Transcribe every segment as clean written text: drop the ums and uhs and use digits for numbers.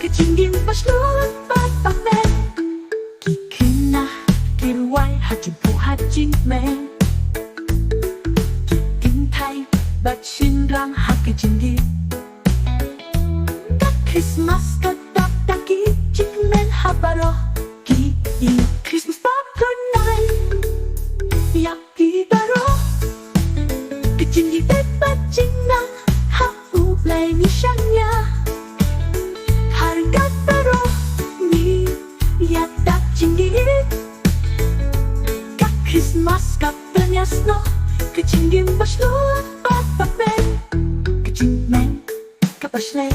Jingrwai Sngewbha Kina Jingrwai Hajimpuha jingkmen Thai Bat Shinrang Hake Jingieid Ka Khrismas Ba Jingkmen baroh Ki Khrismas Ba Phyrnai baroh Jingieid Ba Jingnang Ha Ublay Ni Shanya Hargat baroh Ni Yadak Jingieid Ka Khrismas Ba ïasnoh Jingrwai Sngewbha jingkmen Kapashlay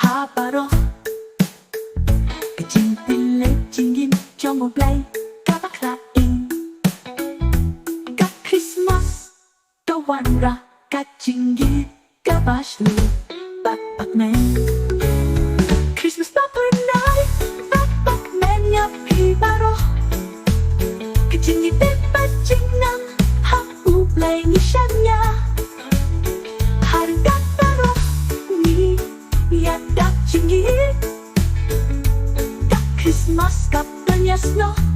Ha baroh Jingieadei Jingieid Jongoblay Kabaklain Ka Khrismas Kawanra Ka Jingieid Kabashlu Bakmen Khrismas Ba Phyrnai Bakmen Yapi baroh Jingieadei Ba Jingnang Ha Ublay Ni Shanya Hargat baroh Ni Yadak Jingieid Ka Khrismas Ba ïasnoh